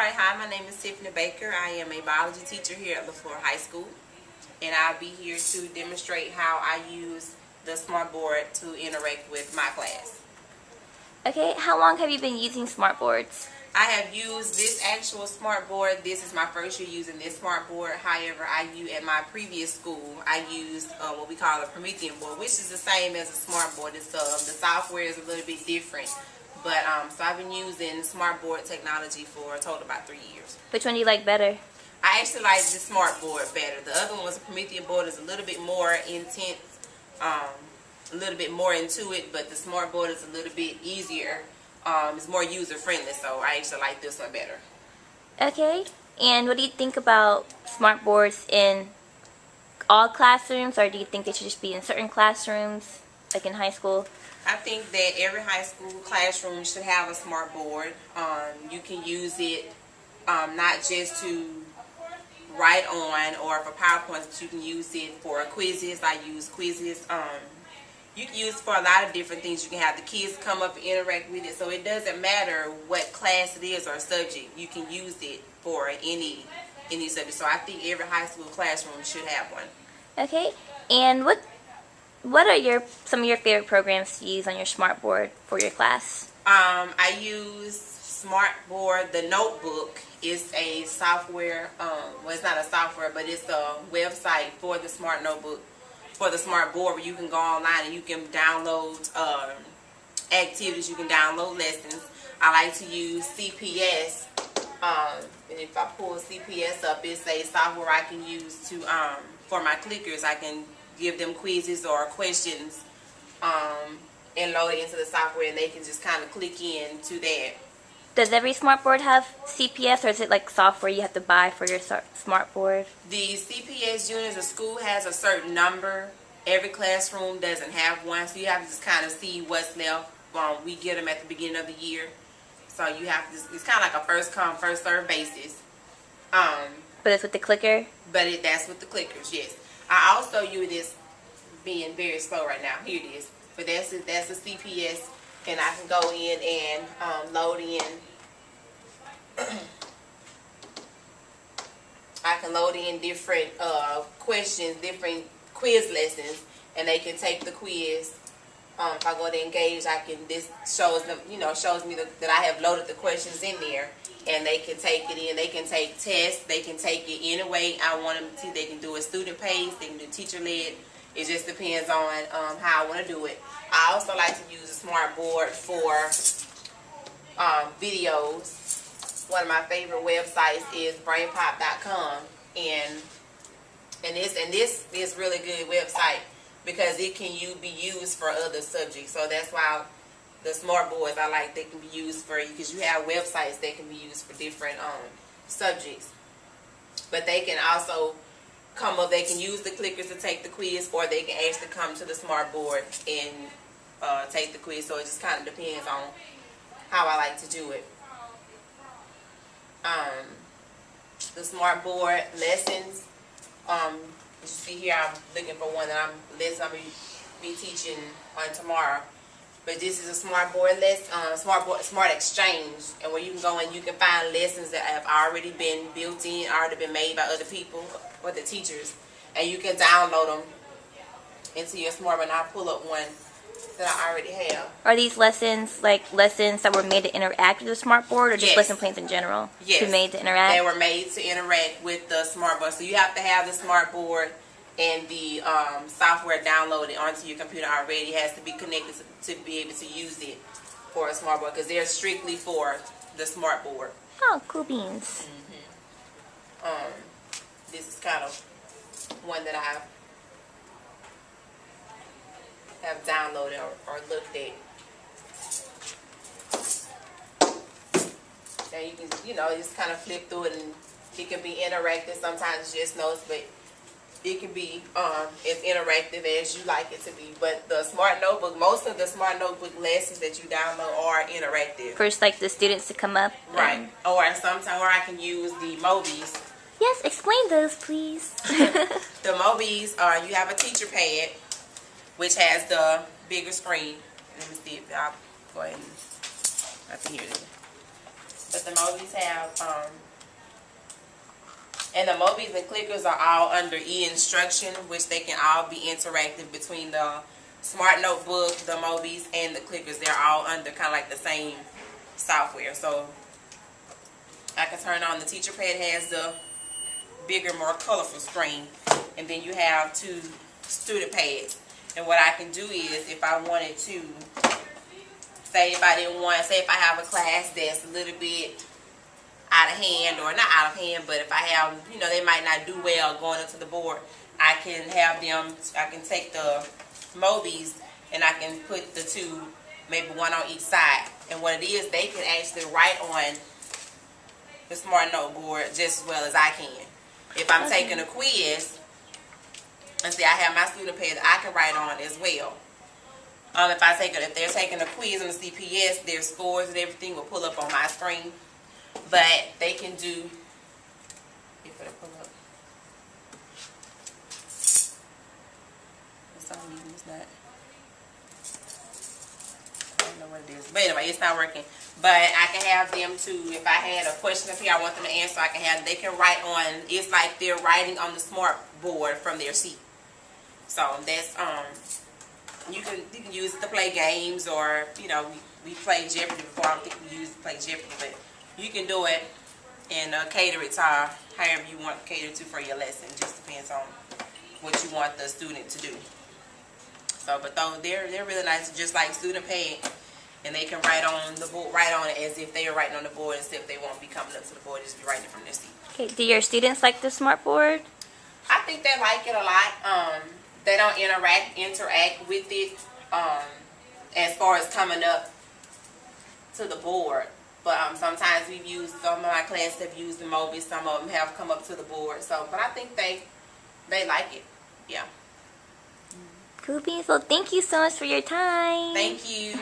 Alright, hi, my name is Tiffany Baker. I am a biology teacher here at LaFleur High School, and I'll be here to demonstrate how I use the smartboard to interact with my class. Okay, how long have you been using smartboards? I have used this actual smartboard. This is my first year using this smartboard. However, at my previous school, I used what we call a Promethean board, which is the same as a smartboard. It's, the software is a little bit different. But so I've been using smartboard technology for a total of about 3 years. Which one do you like better? I actually like the smartboard better. The other one was a Promethean board. It's a little bit more intense, a little bit more into it, but the smartboard is a little bit easier. It's more user friendly, so I actually like this one better. Okay, and what do you think about smartboards in all classrooms, or do you think they should just be in certain classrooms, like in high school? I think that every high school classroom should have a smartboard. You can use it not just to write on or for PowerPoints, but you can use it for quizzes. I use quizzes. You can use it for a lot of different things. You can have the kids come up and interact with it. So it doesn't matter what class it is or subject. You can use it for any subject. So I think every high school classroom should have one. Okay, and what are some of your favorite programs to use on your smartboard for your class? I use Smartboard. The Notebook is a software. Well, it's not a software, but it's a website for the Smart Notebook, for the Smartboard, where you can go online and you can download activities. You can download lessons. I like to use CPS. And if I pull CPS up, it's a software I can use to for my clickers. I can give them quizzes or questions and load it into the software, and they can just kind of click in to that. Does every smartboard have CPS, or is it like software you have to buy for your smartboard? The CPS units, the school has a certain number. Every classroom doesn't have one, so you have to just kind of see what's left. We get them at the beginning of the year, so you have to. It's kind of like a first come, first serve basis. But it's with the clicker? But that's with the clickers, yes. I also use this, being very slow right now. Here it is. But that's a CPS, and I can go in and load in. I can load in different questions, different quiz lessons, and they can take the quiz. If I go to engage, this shows them, shows me that I have loaded the questions in there, and they can take it in. They can take tests. They can take it any way I want them to. They can do it student paced. They can do teacher led. It just depends on how I want to do it. I also like to use a smartboard for videos. One of my favorite websites is brainpop.com, and this is really good website because it can be used for other subjects. So that's why the smartboards I like, they can be used for, because you have websites that can be used for different subjects. But they can also they can use the clickers to take the quiz, or they can actually come to the smartboard and take the quiz. So it just kind of depends on how I like to do it. The smartboard lessons. You see here, I'm looking for one that I'm be teaching on tomorrow. But this is a smartboard smart exchange, and where you can go and you can find lessons that have already been built in, already been made by other people or the teachers, and you can download them into your smartboard. And I'll pull up one that I already have. Are these lessons like lessons that were made to interact with the smartboard, or just lesson plans in general? Yes. Made to interact? They were made to interact with the smartboard. So you have to have the smartboard and the software downloaded onto your computer already. It has to be connected to be able to use it for a smartboard, because they're strictly for the smartboard. Oh, cool beans. This is kind of one that I have downloaded or looked at. Now you can, just kind of flip through it, and it can be interactive. Sometimes it's just notes, but it can be as interactive as you like it to be. But the Smart Notebook, most of the Smart Notebook lessons that you download are interactive. First, like the students to come up. Right. Or I can use the Mobies. Yes, explain those, please. The Mobies are, you have a teacher pad, which has the bigger screen. Let me see if I'll go ahead and, I can hear it. But the Mobies have, and the Mobies and clickers are all under e-instruction, which they can all be interactive between the Smart Notebook, the Mobies, and the clickers. They're all under kind of like the same software. So I can turn on the teacher pad. Has the bigger, more colorful screen, and then you have 2 student pads. And what I can do is, if I wanted to, say if I have a class that's a little bit out of hand, or not out of hand, but if I have, they might not do well going into the board, I can have them, I can take the Mobies and I can put the 2, maybe one on each side. And what it is, they can actually write on the Smart Note board just as well as I can. If I'm taking a quiz, and see, I have my student pad that I can write on as well. If they're taking a quiz on the CPS, their scores and everything will pull up on my screen. But they can do, if it'll pull up. For some reason it's not. I don't know what it is. But anyway, it's not working. But I can have them to, if I had a question up here I want them to answer, they can write on, it's like they're writing on the smart board from their seat. So that's, you can use it to play games, or, we played Jeopardy before. I don't think we used to play Jeopardy, but you can do it and cater it to however you want to cater to for your lesson. It just depends on what you want the student to do. So, but though they're really nice, just like student pad, and they can write on the board, write on it as if they are writing on the board, instead if they won't be coming up to the board, just be writing it from their seat. Okay. Do your students like the smart board? I think they like it a lot. They don't interact with it as far as coming up to the board. But sometimes some of my classes have used the Mobies. Some of them have come up to the board. So, but I think they like it. Yeah. Cool beans. Well, thank you so much for your time. Thank you.